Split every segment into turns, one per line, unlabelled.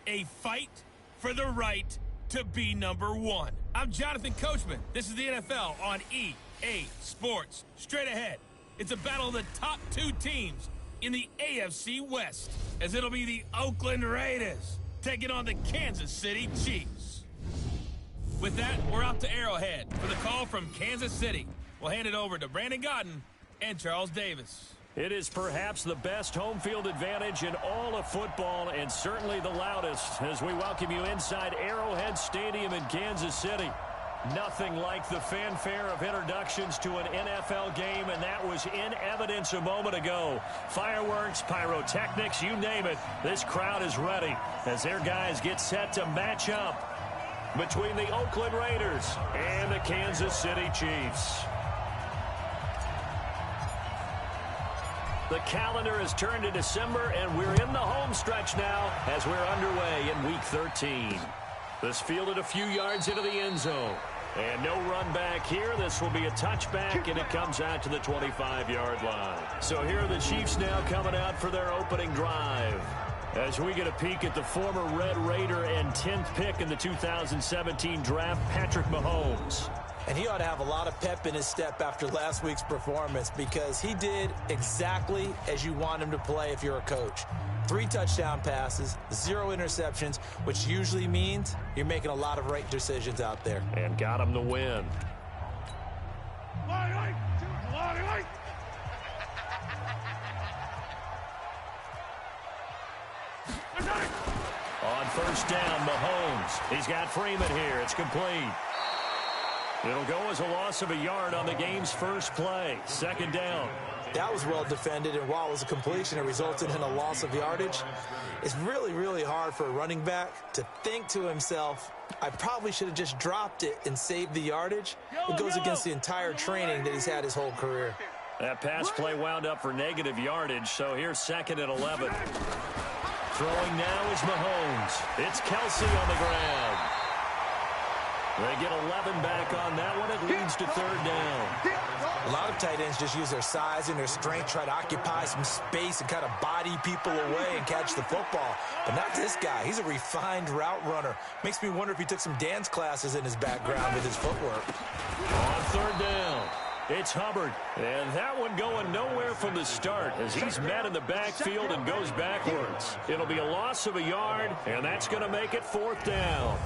A fight for the right to be number one. I'm Jonathan Coachman. This is the NFL on EA Sports. Straight ahead, it's a battle of the top two teams in the AFC West, as it'll be the Oakland Raiders taking on the Kansas City Chiefs. With that, we're out to Arrowhead for the call from Kansas City. We'll hand it over to Brandon Gotten and Charles Davis.
It is perhaps the best home field advantage in all of football, and certainly the loudest, as we welcome you inside Arrowhead Stadium in Kansas City. Nothing like the fanfare of introductions to an NFL game, and that was in evidence a moment ago. Fireworks, pyrotechnics, you name it. This crowd is ready as their guys get set to match up between the Oakland Raiders and the Kansas City Chiefs. The calendar has turned to December, and we're in the home stretch now as we're underway in Week 13. This fielded a few yards into the end zone. And no run back here. This will be a touchback, and it comes out to the 25-yard line. So here are the Chiefs now coming out for their opening drive. As we get a peek at the former Red Raider and 10th pick in the 2017 draft, Patrick Mahomes.
And he ought to have a lot of pep in his step after last week's performance, because he did exactly as you want him to play if you're a coach. 3 touchdown passes, 0 interceptions, which usually means you're making a lot of right decisions out there.
And got him the win. On first down, Mahomes. He's got Freeman here. It's complete. It'll go as a loss of a yard on the game's first play. Second down.
That was well defended, and while it was a completion, it resulted in a loss of yardage. It's really, really hard for a running back to think to himself, I probably should have just dropped it and saved the yardage. It goes against the entire training that he's had his whole career.
That pass play wound up for negative yardage, so here's 2nd and 11. Throwing now is Mahomes. It's Kelsey on the ground. They get 11 back on that one. It leads to 3rd down.
A lot of tight ends just use their size and their strength, try to occupy some space and kind of body people away and catch the football. But not this guy. He's a refined route runner. Makes me wonder if he took some dance classes in his background with his footwork.
On 3rd down, it's Hubbard. And that one going nowhere from the start as he's met in the backfield and goes backwards. It'll be a loss of a yard, and that's going to make it 4th down.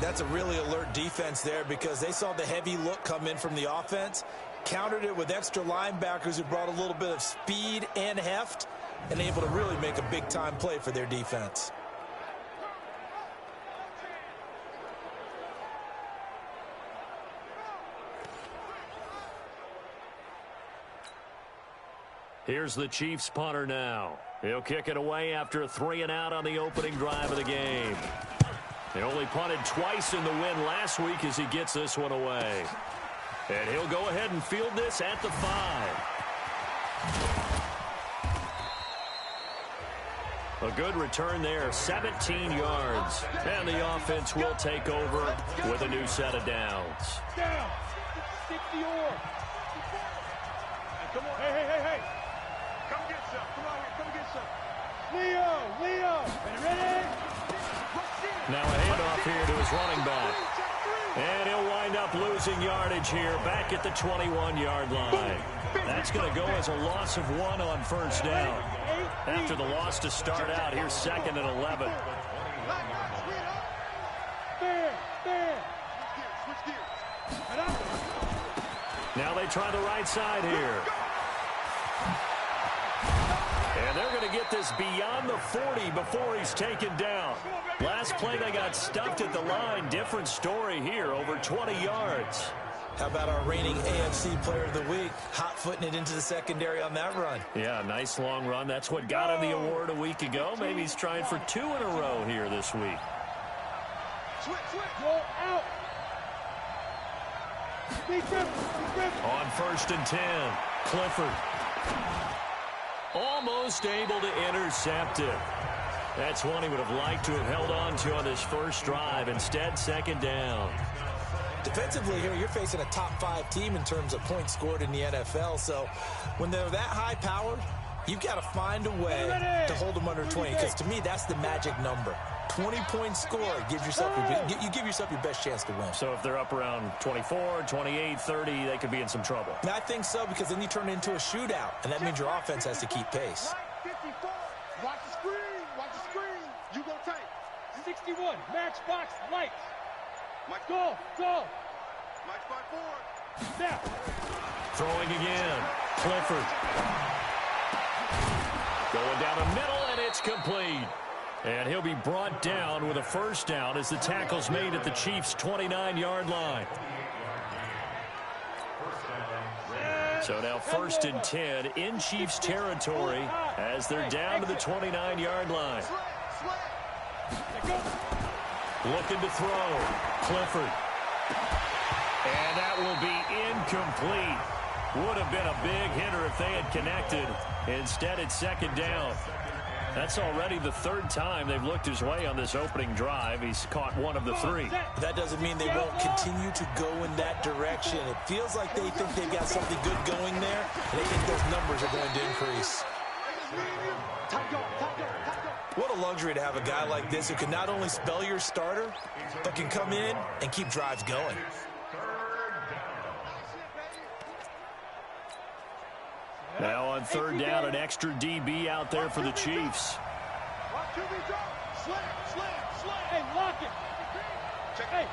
That's a really alert defense there, because they saw the heavy look come in from the offense, countered it with extra linebackers who brought a little bit of speed and heft, and able to really make a big-time play for their defense.
Here's the Chiefs punter now. He'll kick it away after a 3-and-out on the opening drive of the game. He only punted twice in the win last week as he gets this one away. And he'll go ahead and field this at the 5. A good return there, 17 yards. And the offense will take over with a new set of downs.
Down. Stick the oar. Come on. Hey. Come get some. Come on here. Come get some. Leo. Ready?
Now a handoff here to his running back. And he'll wind up losing yardage here back at the 21-yard line. That's going to go as a loss of 1 on first down. After the loss to start out, here's 2nd and 11. Now they try the right side here. And they're going to get this beyond the 40 before he's taken down. Last play, they got stuffed at the line. Different story here, over 20 yards.
How about our reigning AFC Player of the Week, hot-footing it into the secondary on that run?
Yeah, nice long run. That's what got him the award a week ago. Maybe he's trying for 2 in a row here this week.
Go out.
On 1st and 10, Clifford. Almost able to intercept it. That's one he would have liked to have held on to on this first drive. Instead, 2nd down.
Defensively here, you're facing a top 5 team in terms of points scored in the NFL. So when they're that high powered, you've got to find a way to hold them under 20. Because to me, that's the magic number. 20-point score, you give yourself your best chance to win.
So if they're up around 24, 28, 30, they could be in some trouble.
And I think so, because then you turn it into a shootout, and that means your offense has to keep pace.
54. Watch the screen. Watch the screen. You go tight. 61. Matchbox lights. Mike, go. Mike, 5-4. Now.
Throwing again. Clifford. Going down the middle, and it's complete. And he'll be brought down with a first down as the tackle's made at the Chiefs' 29-yard line. So now 1st and 10 in Chiefs territory as they're down to the 29-yard line. Looking to throw. Clifford. And that will be incomplete. Would have been a big hitter if they had connected. Instead, it's 2nd down. That's already the 3rd time they've looked his way on this opening drive. He's caught 1 of the 3.
That doesn't mean they won't continue to go in that direction. It feels like they think they've got something good going there, and they think those numbers are going to increase. What a luxury to have a guy like this who can not only spell your starter, but can come in and keep drives going.
Now on 3rd down, an extra DB out there for the Chiefs.
Hey, lock it. Hey,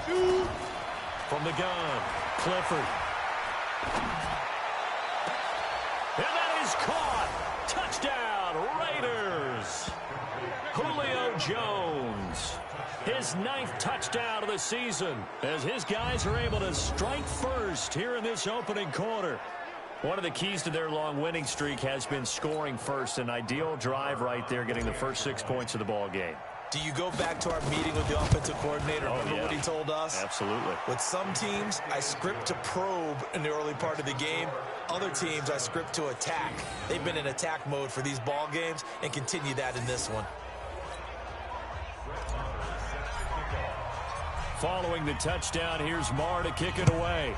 shoot.
From the gun, Clifford. And that is caught. Touchdown, Raiders. Julio Jones. His 9th touchdown of the season as his guys are able to strike first here in this opening quarter. One of the keys to their long winning streak has been scoring first. An ideal drive right there, getting the first 6 points of the ball game.
Do you go back to our meeting with the offensive coordinator? Remember what he told us?
Absolutely.
With some teams, I script to probe in the early part of the game. Other teams, I script to attack. They've been in attack mode for these ball games and continue that in this one.
Following the touchdown, here's Marr to kick it away.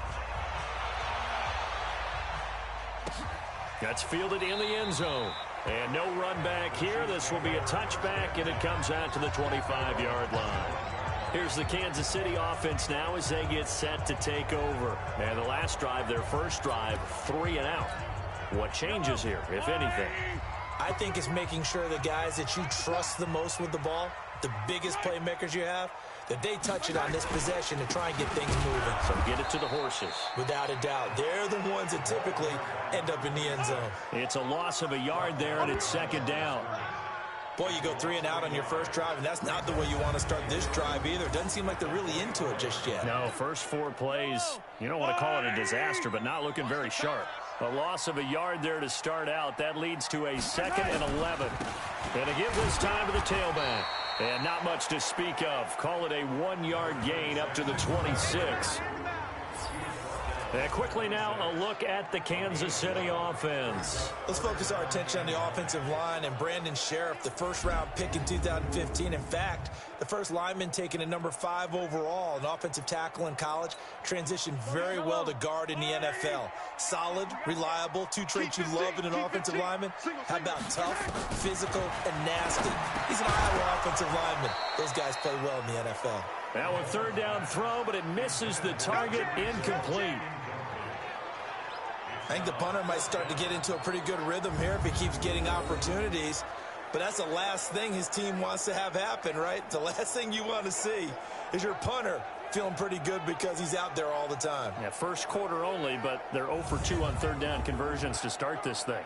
That's fielded in the end zone. And no run back here. This will be a touchback, and it comes out to the 25-yard line. Here's the Kansas City offense now as they get set to take over. And the last drive, their first drive, 3 and out. What changes here, if anything?
I think it's making sure the guys that you trust the most with the ball, the biggest playmakers you have, that they touch it on this possession to try and get things moving.
So get it to the horses.
Without a doubt. They're the ones that typically end up in the end zone.
It's a loss of a yard there, and it's 2nd down.
Boy, you go 3 and out on your first drive, and that's not the way you want to start this drive either. It doesn't seem like they're really into it just yet.
No, first 4 plays, you don't want to call it a disaster, but not looking very sharp. A loss of a yard there to start out. That leads to a 2nd and 11. And to give this time to the tailback. And not much to speak of. Call it a 1-yard gain up to the 26. And quickly now, a look at the Kansas City offense.
Let's focus our attention on the offensive line and Brandon Sheriff, the first-round pick in 2015. In fact, the first lineman taken at number 5 overall, an offensive tackle in college, transitioned very well to guard in the NFL. Solid, reliable, 2 traits you love in an offensive lineman. How about tough, physical, and nasty? He's an Iowa offensive lineman. Those guys play well in the NFL.
Now a 3rd down throw, but it misses the target, incomplete.
I think the punter might start to get into a pretty good rhythm here if he keeps getting opportunities. But that's the last thing his team wants to have happen, right? The last thing you want to see is your punter feeling pretty good because he's out there all the time.
Yeah, first quarter only, but they're 0 for 2 on 3rd down conversions to start this thing.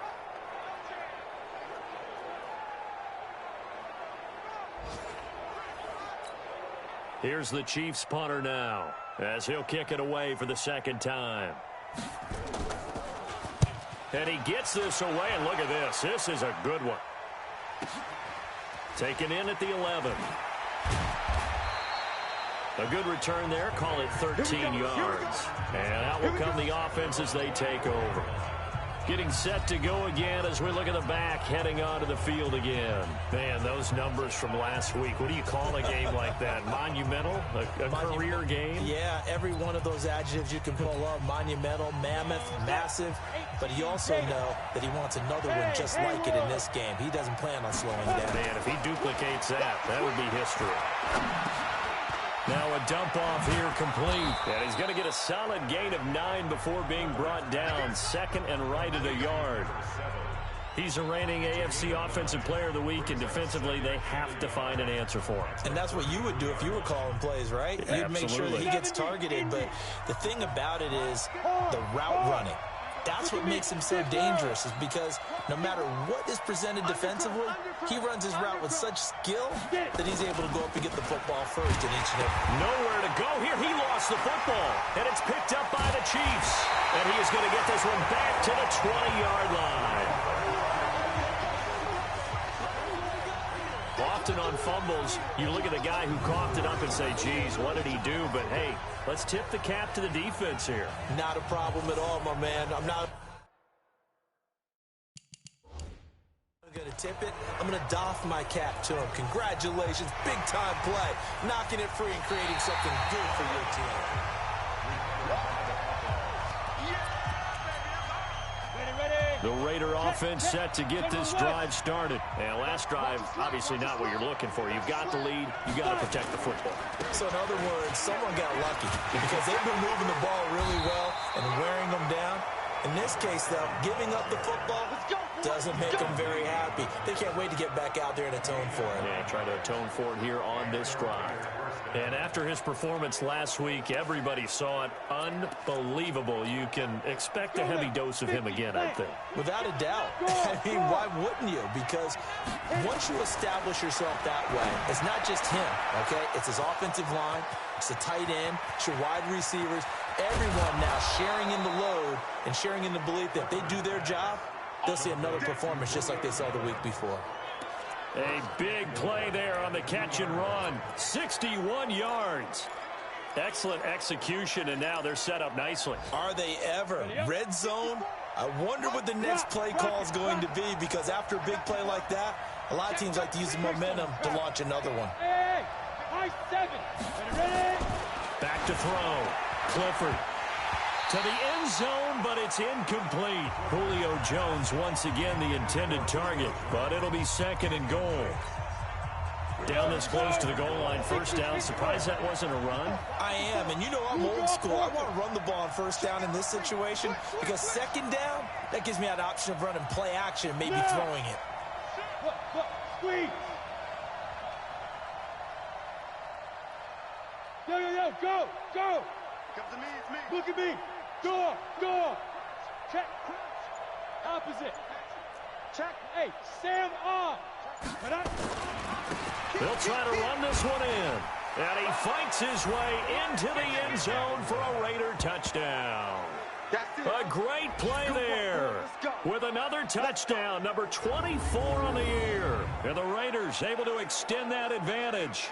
Here's the Chiefs punter now as he'll kick it away for the 2nd time. And he gets this away, and look at this. This is a good one. Taken in at the 11. A good return there. Call it 13 yards. And out will come the offense as they take over. Getting set to go again as we look at the back, heading onto the field again. Man, those numbers from last week. What do you call a game like that? Monumental? A career game?
Yeah, every one of those adjectives you can pull up. Monumental, mammoth, massive. but he also knows that he wants another one just like it in this game. He doesn't plan on slowing down.
Man, if he duplicates that would be history. Now a dump off here complete. And he's going to get a solid gain of 9 before being brought down. Second and right at a yard. He's a reigning AFC Offensive Player of the Week, and defensively they have to find an answer for him.
And that's what you would do if you were calling plays, right?
Yeah,
you'd make sure that he gets targeted, but the thing about it is the route running. That's what makes him so dangerous, is because no matter what is presented defensively, he runs his route with such skill that he's able to go up and get the football first in each and every.
Nowhere to go here. He lost the football, and it's picked up by the Chiefs. And he is going to get this one back to the 20-yard line. Often on fumbles, you look at the guy who coughed it up and say, geez, what did he do? But, hey, let's tip the cap to the defense here.
Not a problem at all, my man. I'm not going to tip it. I'm going to doff my cap to him. Congratulations. Big-time play. Knocking it free and creating something good for your team.
The Raider offense set to get this drive started. And last drive, obviously not what you're looking for. You've got the lead. You've got to protect the football.
So in other words, someone got lucky because they've been moving the ball really well and wearing them down. In this case, though, giving up the football doesn't make them very happy. They can't wait to get back out there and atone for it.
Yeah, try to atone for it here on this drive. And after his performance last week, everybody saw it. Unbelievable. You can expect a heavy dose of him again, I think.
Without a doubt. I mean, why wouldn't you? Because once you establish yourself that way, it's not just him, okay? It's his offensive line, it's the tight end, it's your wide receivers, everyone now sharing in the load and sharing in the belief that if they do their job, they'll see another performance just like they saw the week before.
A big play there on the catch and run. 61 yards. Excellent execution, and now they're set up nicely.
Are they ever? Red zone? I wonder what the next play call is going to be, because after a big play like that, a lot of teams like to use the momentum to launch another one.
Back to throw. Clifford to the end zone, but it's incomplete. Julio Jones once again the intended target, but it'll be second and goal. Down this close to the goal line, first down. Surprised that wasn't a run?
I am, and you know I'm old school. I want to run the ball on first down in this situation, because second down, that gives me that option of running play action and maybe throwing it.
Squeeze. Yo, go. Come to me, it's me. Look at me. Door. Check. Opposite. Check. Hey, Sam off.
They'll try to run this one in. And he fights his way into the end zone for a Raider touchdown. A great play there with another touchdown, number 24 on the year. And the Raiders able to extend that advantage.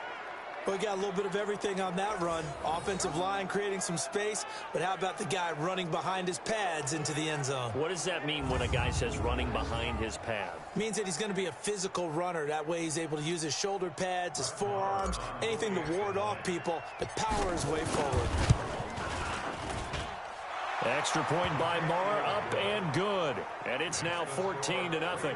We got a little bit of everything on that run. Offensive line creating some space, but how about the guy running behind his pads into the end zone?
What does that mean when a guy says running behind his pad?
Means that he's going to be a physical runner. That way he's able to use his shoulder pads, his forearms, anything to ward off people, but power his way forward.
Extra point by Marr, up and good. And it's now 14-0.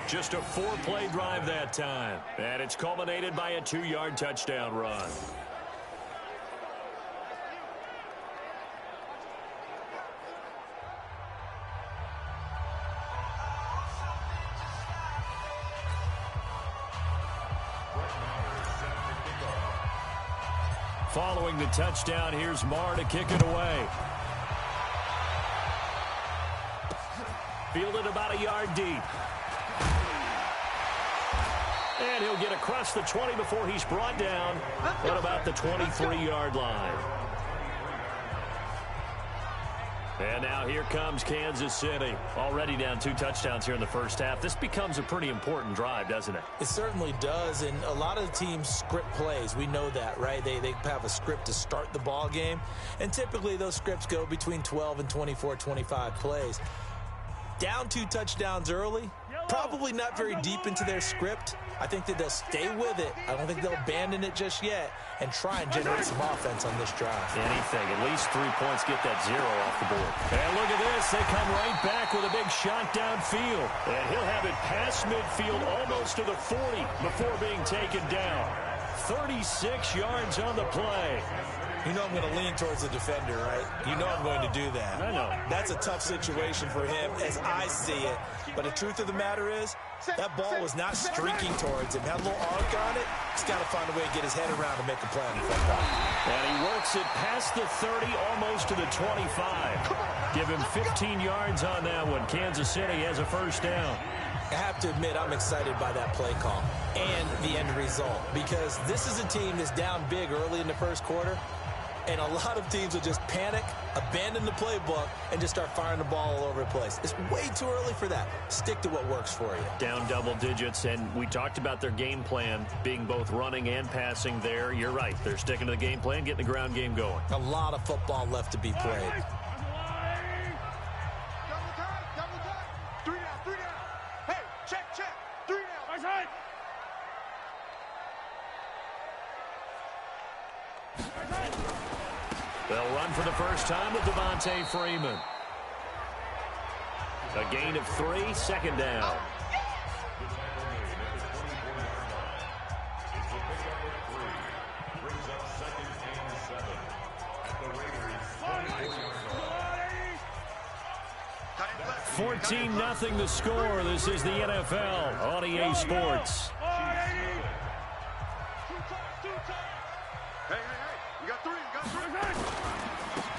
Just a 4-play drive that time. And it's culminated by a 2-yard touchdown run. Following the touchdown, here's Marr to kick it away. Fielded about a yard deep. And he'll get across the 20 before he's brought down at about the 23-yard line. And now here comes Kansas City. Already down 2 touchdowns here in the first half. This becomes a pretty important drive, doesn't it?
It certainly does, and a lot of the teams script plays. We know that, right? They have a script to start the ball game, and typically those scripts go between 12 and 24, 25 plays. Down 2 touchdowns early, probably not very deep into their script. I think that they'll stay with it. I don't think they'll abandon it just yet and try and generate some offense on this drive.
Anything. At least 3 points, get that 0 off the board. And look at this. They come right back with a big shot downfield. And he'll have it past midfield almost to the 40 before being taken down. 36 yards on the play.
You know I'm going to lean towards the defender, right? You know I'm going to do that.
I know.
That's a tough situation for him as I see it. But the truth of the matter is, that ball was not streaking towards him. Had a little arc on it. He's got to find a way to get his head around to make a play on the football.
And he works it past the 30, almost to the 25. Give him 15 yards on that one. Kansas City has a first down.
I have to admit, I'm excited by that play call and the end result, because this is a team that's down big early in the first quarter, and a lot of teams will just panic, abandon the playbook, and just start firing the ball all over the place. It's way too early for that. Stick to what works for you.
Down double digits, and we talked about their game plan being both running and passing there. You're right. They're sticking to the game plan, getting the ground game going.
A lot of football left to be played.
They'll run for the first time with Devontae Freeman. A gain of 3, second down. $14-0 the score. This is the NFL on EA Sports.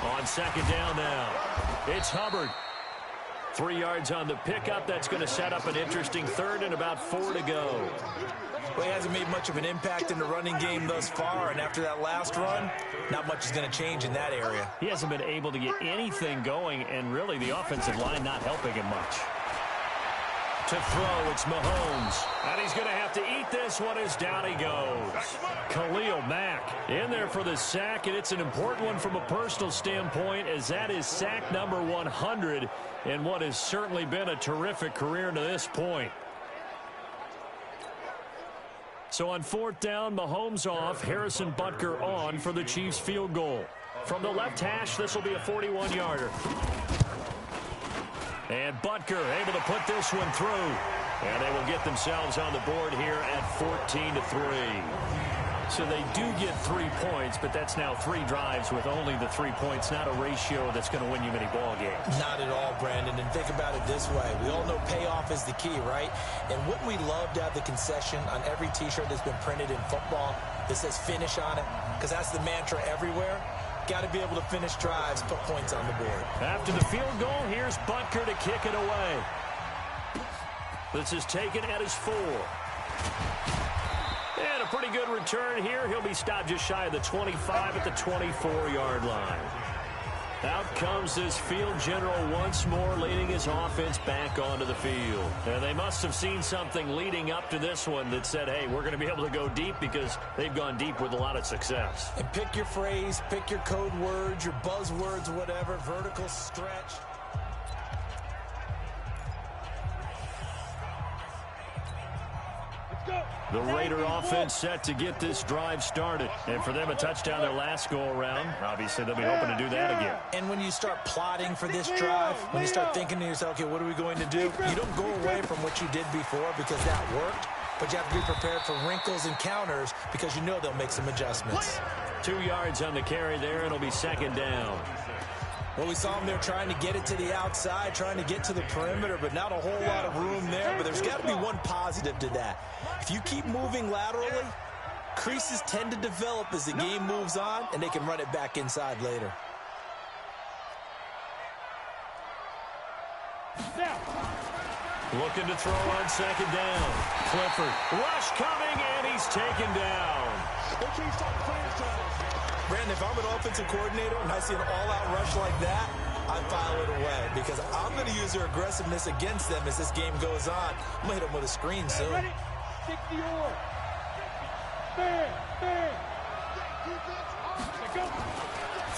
On second down now, it's Hubbard. 3 yards on the pickup. That's going to set up an interesting third and about 4 to go.
Well, he hasn't made much of an impact in the running game thus far, and after that last run, not much is going to change in that area.
He hasn't been able to get anything going, and really the offensive line not helping him much. To throw, it's Mahomes. And he's going to have to eat this one as down he goes. Khalil Mack in there for the sack, and it's an important one from a personal standpoint, as that is sack number 100 in what has certainly been a terrific career to this point. So on fourth down, Mahomes off, Harrison Butker on for the Chiefs field goal. From the left hash, this will be a 41-yarder. And Butker able to put this one through. And they will get themselves on the board here at 14-3. So they do get 3 points, but that's now 3 drives with only the 3 points, not a ratio that's going to win you many ball games.
Not at all, Brandon. And think about it this way. We all know payoff is the key, right? And wouldn't we love to have the concession on every T-shirt that's been printed in football that says finish on it? Because that's the mantra everywhere. Got to be able to finish drives, put points on the board.
After the field goal, here's Butker to kick it away. This is taken at his 4. And a pretty good return here. He'll be stopped just shy of the 25 at the 24-yard line. Out comes this field general once more, leading his offense back onto the field. And they must have seen something leading up to this one that said, hey, we're going to be able to go deep, because they've gone deep with a lot of success.
And pick your phrase, pick your code words, your buzzwords, whatever, vertical stretch.
The Raider offense set to get this drive started. And for them, a touchdown their last go-around. Obviously, they'll be hoping to do that again.
And when you start plotting for this drive, when you start thinking to yourself, okay, what are we going to do? You don't go away from what you did before because that worked, but you have to be prepared for wrinkles and counters because you know they'll make some adjustments.
2 yards on the carry there, and it'll be second down.
Well, we saw them there trying to get it to the outside, trying to get to the perimeter, but not a whole lot of room there. But there's got to be one positive to that. If you keep moving laterally, creases tend to develop as the game moves on, and they can run it back inside later.
Looking to throw on second down. Clifford. Rush coming, and he's taken down.
Brandon, if I'm an offensive coordinator and I see an all-out rush like that, I file it away because I'm going to use their aggressiveness against them as this game goes on. I'm going to hit them with a screen soon.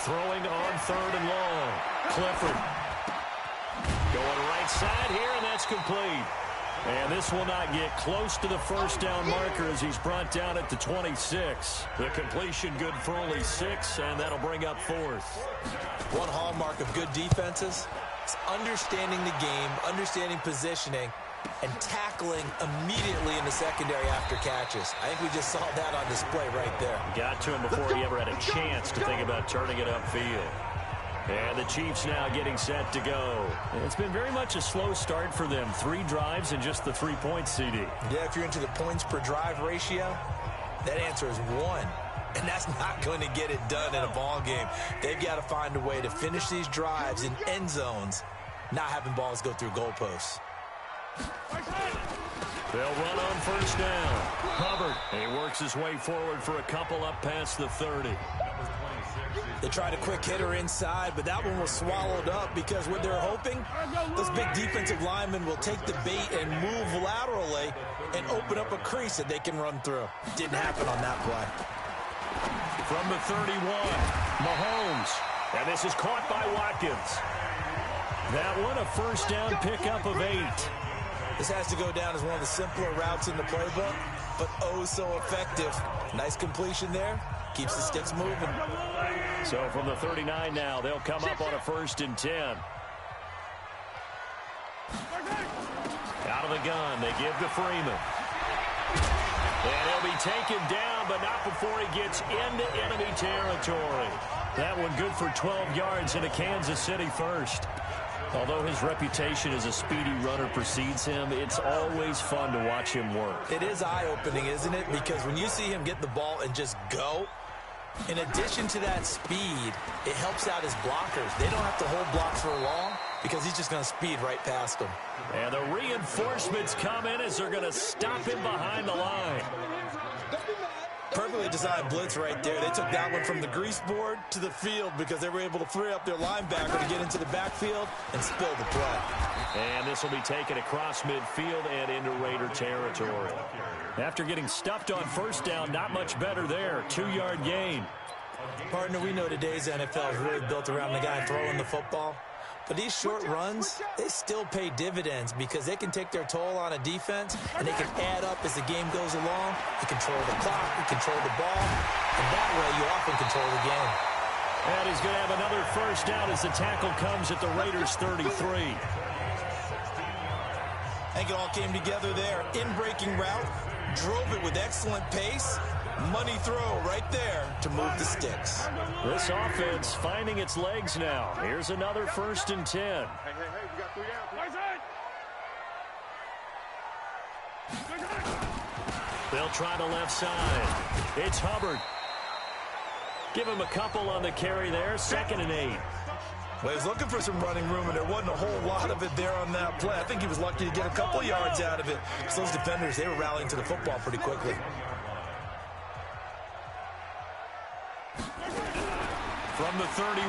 Throwing on third and long. Clifford. Going right side here, and that's complete. And this will not get close to the first down marker as he's brought down at the 26. The completion good for only 6, and that'll bring up 4th.
One hallmark of good defenses is understanding the game, understanding positioning, and tackling immediately in the secondary after catches. I think we just saw that on display right there.
Got to him before he ever had a chance to think about turning it upfield. And the Chiefs now getting set to go. It's been very much a slow start for them. 3 drives and just the 3-point CD.
Yeah, if you're into the points per drive ratio, that answer is 1. And that's not going to get it done in a ball game. They've got to find a way to finish these drives in end zones, not having balls go through goalposts.
They'll run on first down. Hubbard. He works his way forward for a couple up past the 30.
They tried a quick hitter inside, but that one was swallowed up because what they're hoping, those big defensive linemen will take the bait and move laterally and open up a crease that they can run through. Didn't happen on that play.
From the 31, Mahomes. And this is caught by Watkins. That one a first down pickup of 8.
This has to go down as one of the simpler routes in the playbook, but oh so effective. Nice completion there. Keeps the sticks moving.
So from the 39 now, they'll come up on a 1st and 10. Out of the gun, they give to Freeman. And he'll be taken down, but not before he gets into enemy territory. That one good for 12 yards into Kansas City first. Although his reputation as a speedy runner precedes him, it's always fun to watch him work.
It is eye-opening, isn't it? Because when you see him get the ball and just go, in addition to that speed, it helps out his blockers. They don't have to hold blocks for long because he's just going to speed right past them.
And the reinforcements come in as they're going to stop him behind the line.
Perfectly designed blitz right there. They took that one from the grease board to the field because they were able to free up their linebacker to get into the backfield and spill the play.
And this will be taken across midfield and into Raider territory. After getting stuffed on first down, not much better there. 2-yard gain.
Partner, we know today's NFL is really built around the guy throwing the football. But these short runs, they still pay dividends because they can take their toll on a defense and they can add up as the game goes along. You control the clock, you control the ball, and that way you often control the game.
And he's going to have another first down as the tackle comes at the Raiders' 33.
I think it all came together there. In-breaking route, drove it with excellent pace. Money throw right there to move the sticks.
This offense finding its legs now. Here's another 1st and 10.
Hey, we got 3 out.
They'll try the left side. It's Hubbard. Give him a couple on the carry there. 2nd and 8.
Well, he was looking for some running room, and there wasn't a whole lot of it there on that play. I think he was lucky to get a couple yards out of it. Because those defenders, they were rallying to the football pretty quickly.
From the 31,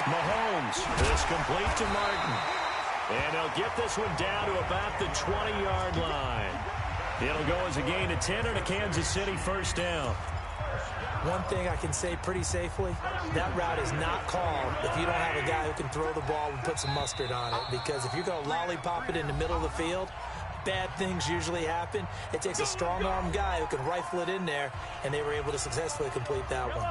Mahomes. This complete to Martin. And they'll get this one down to about the 20-yard line. It'll go as a gain of 10 and a Kansas City first down.
One thing I can say pretty safely, that route is not called if you don't have a guy who can throw the ball and put some mustard on it. Because if you're going to lollipop it in the middle of the field, bad things usually happen. It takes a strong-arm guy who can rifle it in there, and they were able to successfully complete that one.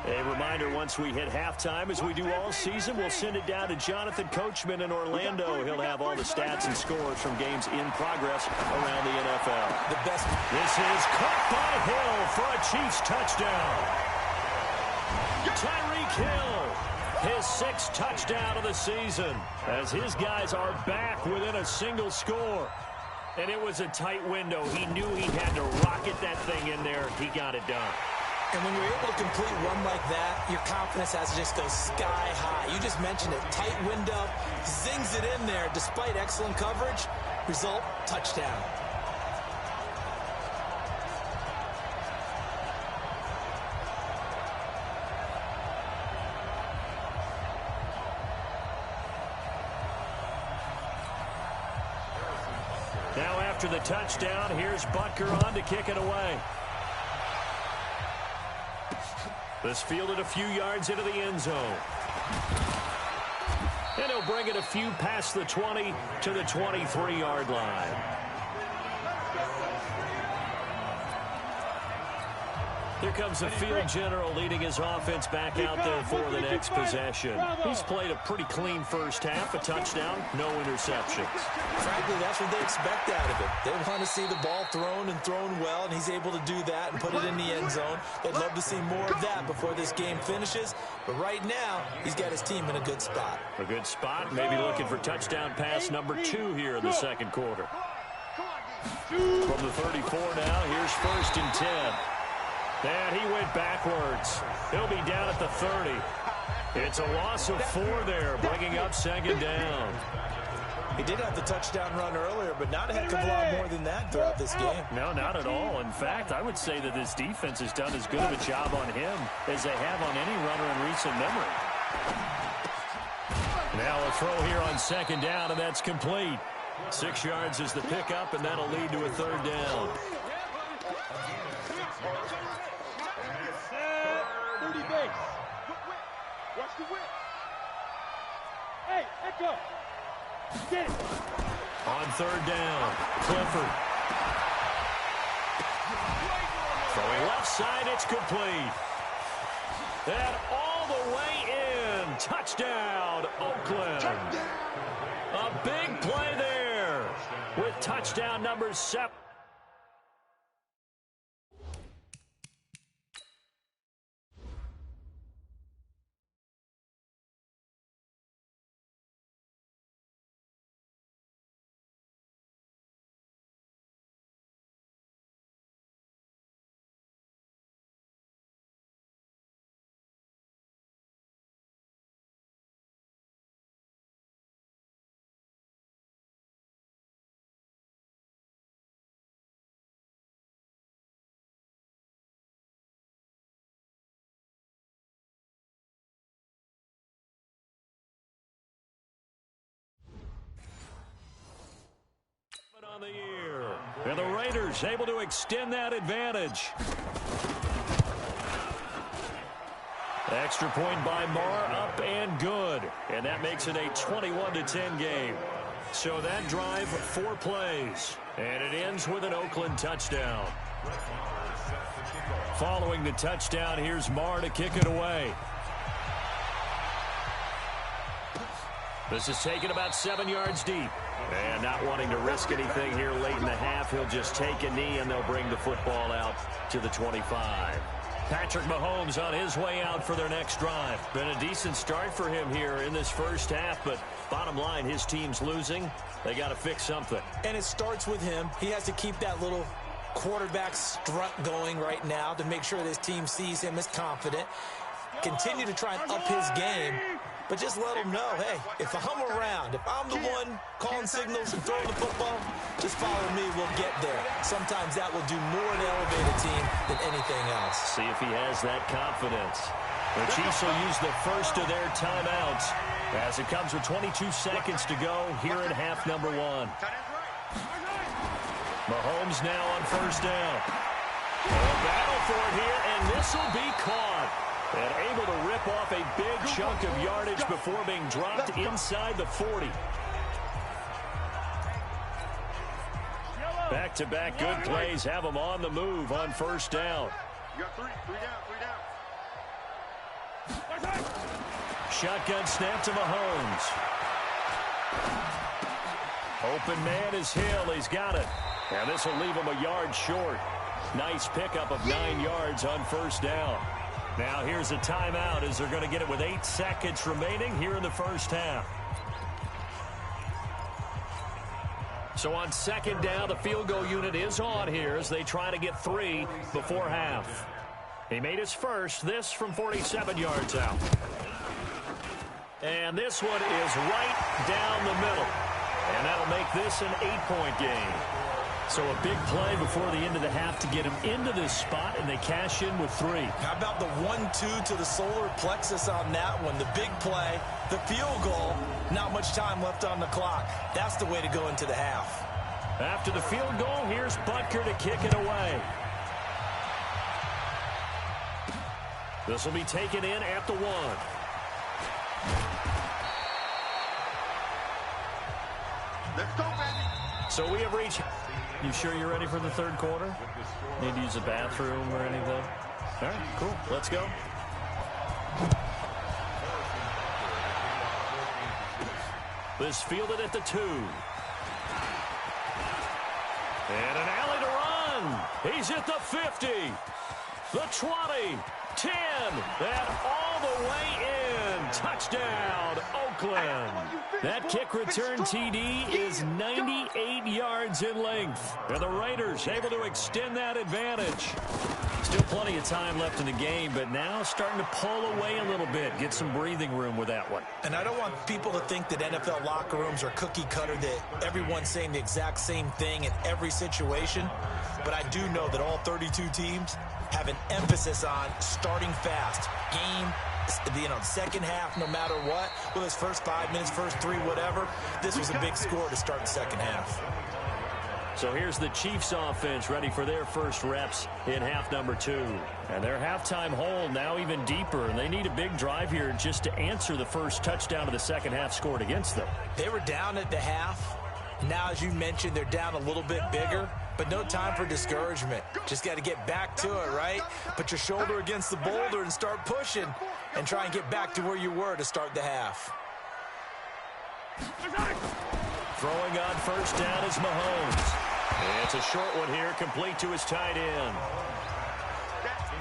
A reminder, once we hit halftime, as we do all season, we'll send it down to Jonathan Coachman in Orlando. He'll have all the stats and scores from games in progress around the NFL.
The best.
This is caught by Hill for a Chiefs touchdown. Tyreek Hill, his 6th touchdown of the season, as his guys are back within a single score. And it was a tight window. He knew he had to rocket that thing in there. He got it done.
And when you're able to complete one like that, your confidence has to just go sky high. You just mentioned it. Tight window, zings it in there despite excellent coverage. Result, touchdown.
Now after the touchdown, here's Butker on to kick it away. This fielded a few yards into the end zone. And and he'll bring it a few past the 20 to the 23-yard line. Here comes the field general leading his offense back out there for the next possession. He's played a pretty clean first half, a touchdown, no interceptions.
Frankly, that's what they expect out of him. They want to see the ball thrown and thrown well, and he's able to do that and put it in the end zone. They'd love to see more of that before this game finishes. But right now, he's got his team in a good spot.
A good spot, maybe looking for touchdown pass number 2 here in the second quarter. From the 34 now, here's 1st and 10. And he went backwards. He'll be down at the 30. It's a loss of 4 there, bringing up 2nd down.
He did have the touchdown run earlier, but not a heck of a lot more than that throughout this game.
No, not at all. In fact, I would say that this defense has done as good of a job on him as they have on any runner in recent memory. Now a throw here on 2nd down, and that's complete. 6 yards is the pickup, and that'll lead to a 3rd down.
Watch the whip. Hey, echo. Get it.
On 3rd down, Clifford. Throwing left side, it's complete. And all the way in. Touchdown, Oakland. A big play there with touchdown number 7. On the year. And the Raiders able to extend that advantage. Extra point by Marr, up and good. And that makes it a 21-10 game. So that drive, 4 plays. And it ends with an Oakland touchdown. Following the touchdown, here's Marr to kick it away. This is taken about 7 yards deep. And not wanting to risk anything here late in the half, he'll just take a knee, and they'll bring the football out to the 25. Patrick Mahomes on his way out for their next drive. Been a decent start for him here in this first half, but bottom line, his team's losing. They got to fix something.
And it starts with him. He has to keep that little quarterback strut going right now to make sure this team sees him as confident. Continue to try and up his game. But just let them know, hey, if I'm around, if I'm the one calling signals and throwing the football, just follow me, we'll get there. Sometimes that will do more to elevate a team than anything else.
See if he has that confidence. The Chiefs will use the first of their timeouts as it comes with 22 seconds to go here in half number 1. Mahomes now on 1st down. A battle for it here, and this will be caught. And able to rip off a big chunk of yardage before being dropped inside the 40. Back-to-back good plays have them on the move on 1st down.
You got three down.
Shotgun snap to Mahomes. Open man is Hill. He's got it. And this will leave him a yard short. Nice pickup of 9 yards on 1st down. Now here's a timeout as they're going to get it with 8 seconds remaining here in the first half. So on 2nd down, the field goal unit is on here as they try to get 3 before half. He made his first, this from 47 yards out. And this one is right down the middle. And that'll make this an 8-point game. So a big play before the end of the half to get him into this spot, and they cash in with 3.
How about the 1-2 to the solar plexus on that one? The big play, the field goal, not much time left on the clock. That's the way to go into the half.
After the field goal, here's Butker to kick it away. This will be taken in at the 1.
Let's go, baby.
So we have reached... You sure you're ready for the third quarter? Need to use a bathroom or anything? All right, cool. Let's go. This fielded at the 2. And an alley to run. He's at the 50, the 20, 10, and all the way in. Touchdown, Oakland. That kick return TD is 98 yards in length. And the Raiders able to extend that advantage. Still plenty of time left in the game, but now starting to pull away a little bit. Get some breathing room with that one.
And I don't want people to think that NFL locker rooms are cookie cutter, that everyone's saying the exact same thing in every situation. But I do know that all 32 teams have an emphasis on starting fast. Second half, no matter what. Whether it's first 5 minutes, first 3, whatever. This was a big score to start the second half.
So here's the Chiefs offense ready for their first reps in half number 2. And their halftime hole now even deeper. And they need a big drive here just to answer the first touchdown of the second half scored against them.
They were down at the half. Now, as you mentioned, they're down a little bit bigger. But no time for discouragement. Just got to get back to it, right? Put your shoulder against the boulder and start pushing. And try and get back to where you were to start the half.
Throwing on first down is Mahomes. It's a short one here, complete to his tight end.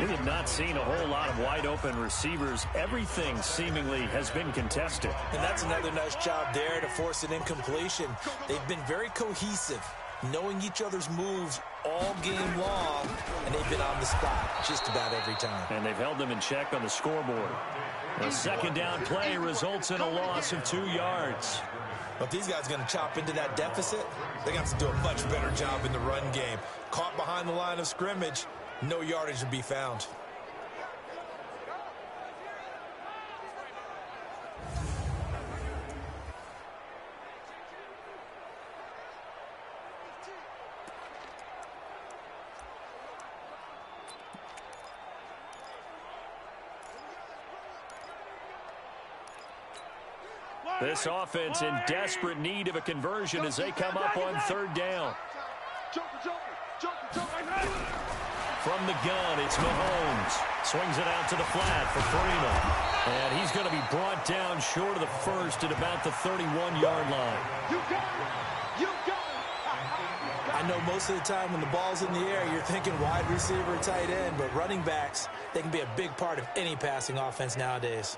We have not seen a whole lot of wide-open receivers. Everything seemingly has been contested.
And that's another nice job there to force an incompletion. They've been very cohesive, knowing each other's moves all game long, and they've been on the spot just about every time.
And they've held them in check on the scoreboard. A second down play results in a loss of 2 yards.
But if these guys are going to chop into that deficit, they're going to have to do a much better job in the run game. Caught behind the line of scrimmage, no yardage to be found.
This offense in desperate need of a conversion as they come up on third down. From the gun, it's Mahomes. Swings it out to the flat for Freeman. And he's going to be brought down short of the first at about the 31-yard line.
I know most of the time when the ball's in the air, you're thinking wide receiver, tight end, but running backs, they can be a big part of any passing offense nowadays.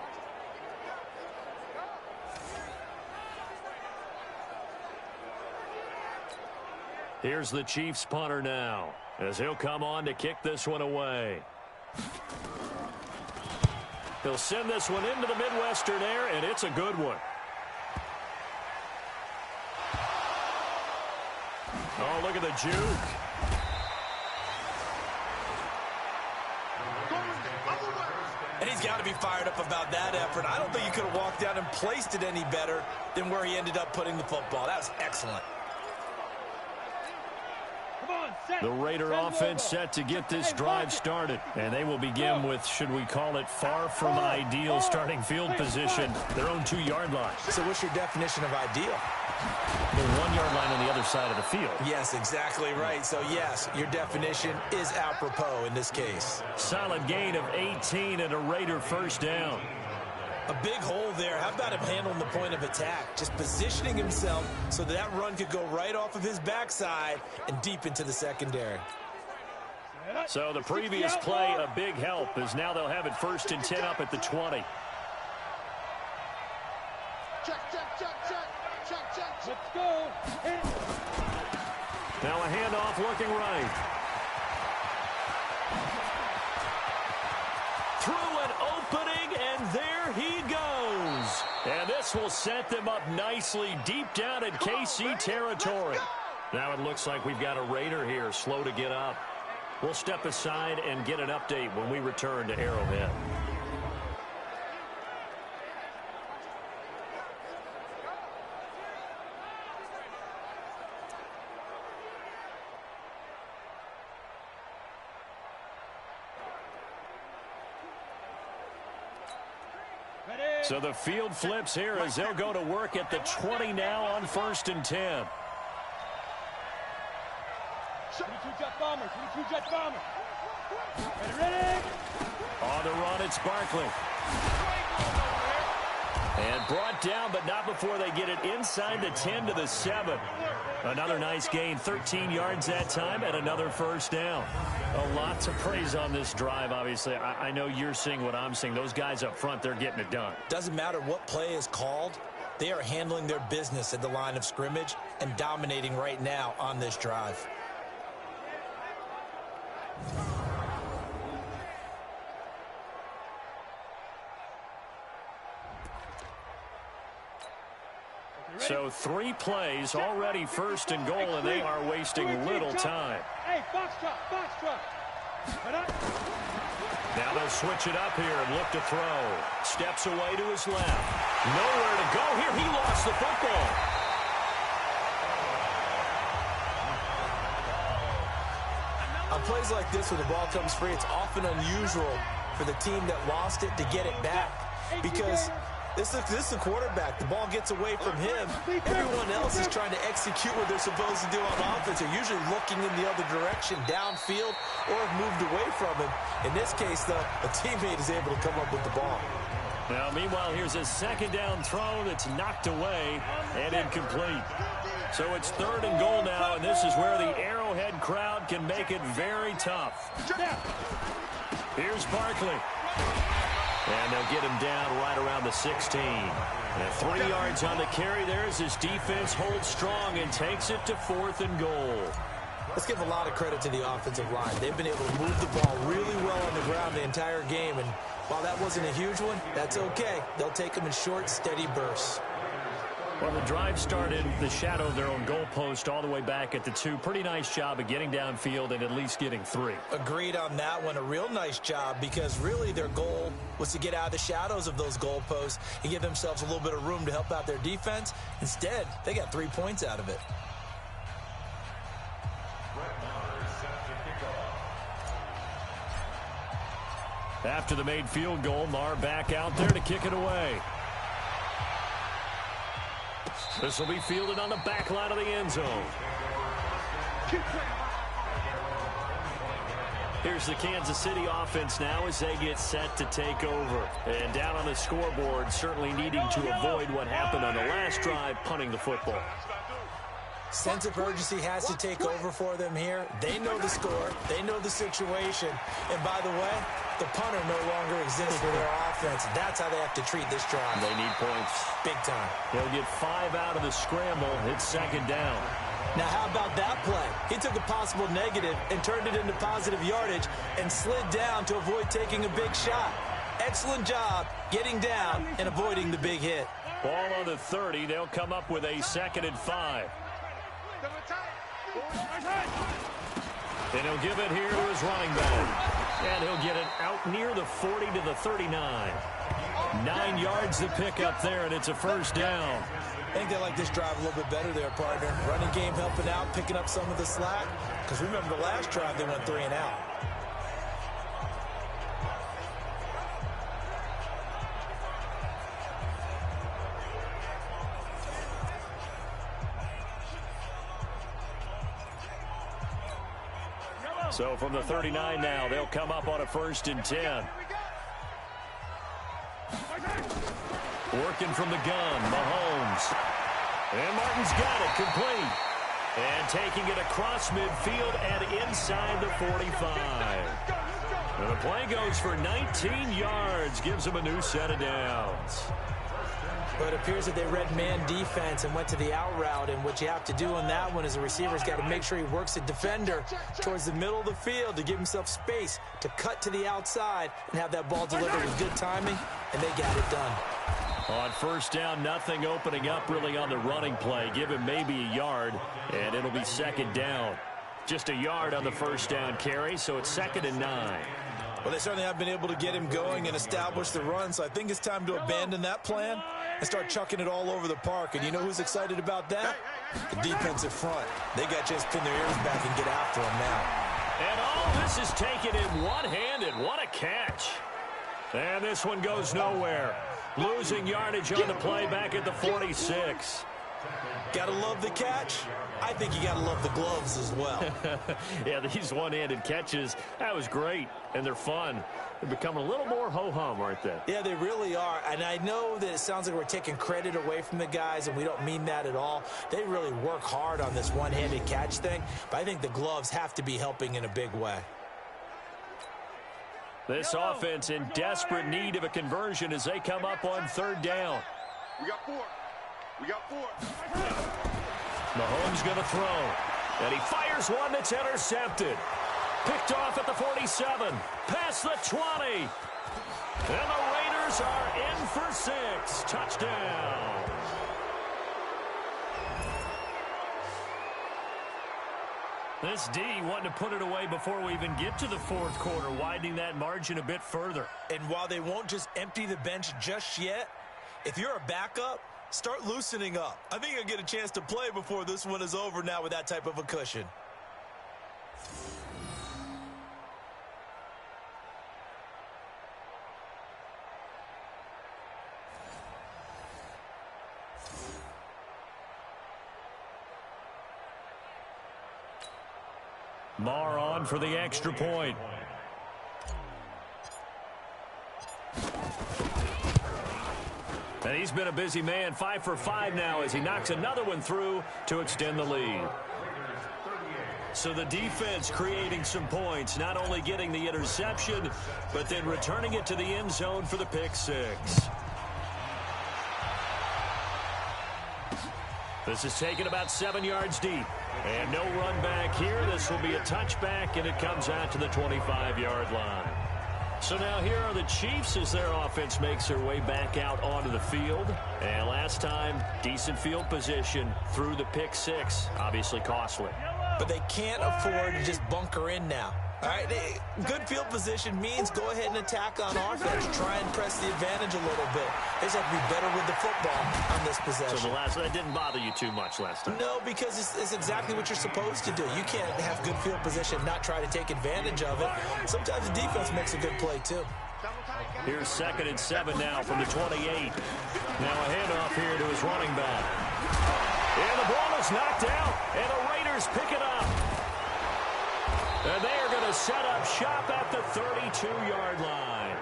Here's the Chiefs punter now, as he'll come on to kick this one away. He'll send this one into the Midwestern air, and it's a good one. Oh, look at the juke.
And he's got to be fired up about that effort. I don't think he could have walked down and placed it any better than where he ended up putting the football. That was excellent.
The Raider offense set to get this drive started. And they will begin with, should we call it, far from ideal starting field position, their own 2-yard line.
So what's your definition of ideal?
The 1-yard line on the other side of the field.
Yes, exactly right. So, yes, your definition is apropos in this case.
Solid gain of 18 and a Raider first down.
A big hole there. How about him handling the point of attack? Just positioning himself so that run could go right off of his backside and deep into the secondary.
So the previous play, a big help, as now they'll have it 1st and 10 up at the 20.
Let's go.
Now a handoff looking right. Through an opening, and there he goes. And this will set them up nicely deep down in KC territory. Now it looks like we've got a Raider here, slow to get up. We'll step aside and get an update when we return to Arrowhead. So the field flips here as they'll go to work at the 20 now on 1st and 10.
22-jet bomber, 22-jet bomber. Ready?
On the run, it's Barkley. And brought down, but not before they get it inside the 10 to the 7. Another nice gain, 13 yards that time, and another first down. A lot to praise on this drive, obviously. I know you're seeing what I'm seeing. Those guys up front, they're getting it done.
Doesn't matter what play is called. They are handling their business at the line of scrimmage and dominating right now on this drive.
So 3 plays, already 1st and goal, and they are wasting little time.
Hey, box drop.
Now they'll switch it up here and look to throw. Steps away to his left. Nowhere to go here. He lost the football.
On plays like this, when the ball comes free, it's often unusual for the team that lost it to get it back, because this is the quarterback. The ball gets away from him. Everyone else is trying to execute what they're supposed to do on offense. They're usually looking in the other direction, downfield, or have moved away from him. In this case, though, a teammate is able to come up with the ball.
Now, meanwhile, here's a 2nd down throw that's knocked away and incomplete. So it's 3rd and goal now, and this is where the Arrowhead crowd can make it very tough. Here's Barkley. And they'll get him down right around the 16. And 3 yards on the carry there as his defense holds strong and takes it to 4th and goal.
Let's give a lot of credit to the offensive line. They've been able to move the ball really well on the ground the entire game. And while that wasn't a huge one, that's okay. They'll take them in short, steady bursts.
Well, the drive started the shadow of their own goalpost all the way back at the 2. Pretty nice job of getting downfield and at least getting 3.
Agreed on that one. A real nice job, because really their goal was to get out of the shadows of those goalposts and give themselves a little bit of room to help out their defense. Instead, they got 3 points out of it.
After the made field goal, Marr back out there to kick it away. This will be fielded on the back line of the end zone. Here's the Kansas City offense now as they get set to take over. And down on the scoreboard, certainly needing to avoid what happened on the last drive, punting the football.
Sense of urgency has to take over for them here. They know the score. They know the situation. And by the way, the punter no longer exists for their offense. That's how they have to treat this drive.
They need points.
Big time.
They'll get 5 out of the scramble. It's 2nd down.
Now, how about that play? He took a possible negative and turned it into positive yardage and slid down to avoid taking a big shot. Excellent job getting down and avoiding the big hit.
Ball on the 30. They'll come up with a 2nd and 5. And he'll give it here to his running back. And he'll get it out near the 40 to the 39. 9 yards to pick up there, and it's a first down.
I think they like this drive a little bit better there, partner. Running game helping out, picking up some of the slack. Because remember the last drive, they went 3 and out.
So from the 39 now, they'll come up on a 1st and 10. Working from the gun, Mahomes. And Martin's got it, complete. And taking it across midfield and inside the 45. And the play goes for 19 yards, gives them a new set of downs.
But it appears that they read man defense and went to the out route. And what you have to do on that one is the receiver's got to make sure he works the defender towards the middle of the field to give himself space to cut to the outside and have that ball delivered with good timing, and they got it done.
On 1st down, nothing opening up really on the running play. Give him maybe a yard, and it'll be 2nd down. Just a yard on the 1st down carry, so it's 2nd and 9.
Well, they certainly have been able to get him going and establish the run, so I think it's time to abandon that plan and start chucking it all over the park. And you know who's excited about that? The defensive front. They got to just pin their ears back and get after him now.
And all this is taken in one-handed. What a catch. And this one goes nowhere. Losing yardage on the play back at the 46.
Gotta love the catch. I think you gotta love the gloves as well.
Yeah, these one-handed catches, that was great, and they're fun. They're becoming a little more ho-hum, aren't they?
Yeah, they really are, and I know that it sounds like we're taking credit away from the guys, and we don't mean that at all. They really work hard on this one-handed catch thing, but I think the gloves have to be helping in a big way.
This offense in desperate need of a conversion as they come up on third down.
We got 4. We got 4.
Mahomes going to throw. And he fires one that's intercepted. Picked off at the 47. Past the 20. And the Raiders are in for 6. Touchdown. This D wanting to put it away before we even get to the fourth quarter, widening that margin a bit further.
And while they won't just empty the bench just yet, if you're a backup, start loosening up. I think you'll get a chance to play before this one is over now with that type of a cushion.
Marr on for the extra point. And he's been a busy man, 5 for 5 now as he knocks another one through to extend the lead. So the defense creating some points, not only getting the interception, but then returning it to the end zone for the pick 6. This is taken about 7 yards deep. And no run back here. This will be a touchback, and it comes out to the 25-yard line. So now here are the Chiefs as their offense makes their way back out onto the field. And last time, decent field position through the pick 6. Obviously costly.
But they can't afford to just bunker in now. All right, good field position means go ahead and attack on offense. Try and press the advantage a little bit. They just have to be better with the football on this possession.
So that didn't bother you too much last time?
No, because it's exactly what you're supposed to do. You can't have good field position, not try to take advantage of it. Sometimes the defense makes a good play, too.
Here's 2nd and 7 now from the 28. Now a handoff here to his running back. And the ball is knocked out, and the Raiders pick it up. And they are going to set up shop at the 32-yard line.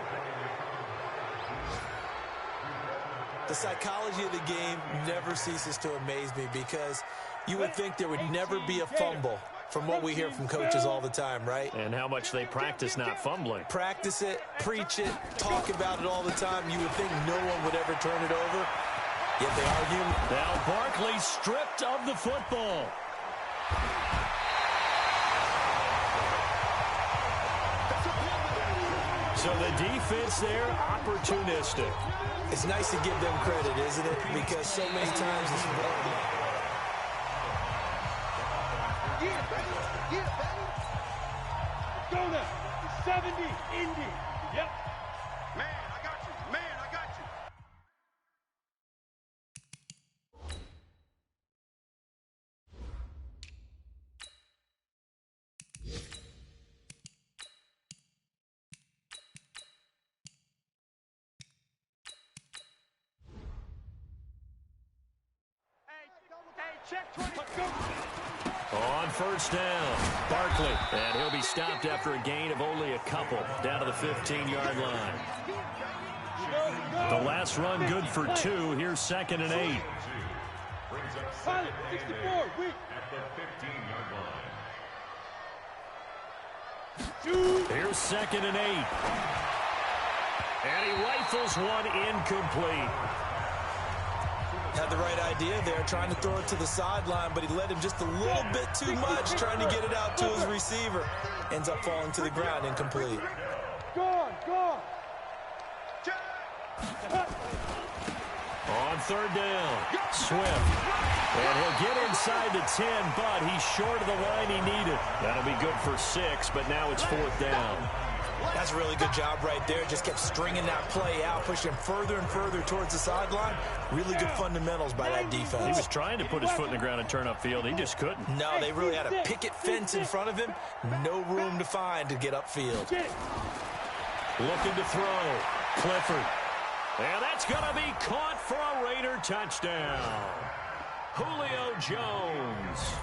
The psychology of the game never ceases to amaze me because you would think there would never be a fumble from what we hear from coaches all the time, right?
And how much they practice not fumbling.
Practice it, preach it, talk about it all the time. You would think no one would ever turn it over, yet they are human.
Now Barkley stripped of the football. So the defense there, opportunistic.
It's nice to give them credit, isn't it? Because so many times it's
Go now. 70, Indy. Yep. Man, I got you. Man, I got you.
On first down, Barkley. And he'll be stopped after a gain of only a couple down to the 15-yard line. The last run good for 2. Here's 2nd and 8.
Pilot, 64, weak.
Here's 2nd and 8. And he rifles one incomplete.
Had the right idea there, trying to throw it to the sideline, but he led him just a little bit too much, trying to get it out to his receiver. Ends up falling to the ground, incomplete.
Gone.
On third down, Swift. And he'll get inside the 10, but he's short of the line he needed. That'll be good for 6, but now it's 4th down.
That's a really good job right there. Just kept stringing that play out, pushing him further and further towards the sideline. Really good fundamentals by that defense.
He was trying to put his foot in the ground and turn upfield. He just couldn't.
No, they really had a picket fence in front of him. No room to find to get upfield.
Looking to throw. Clifford. And that's going to be caught for a Raider touchdown. Julio Jones,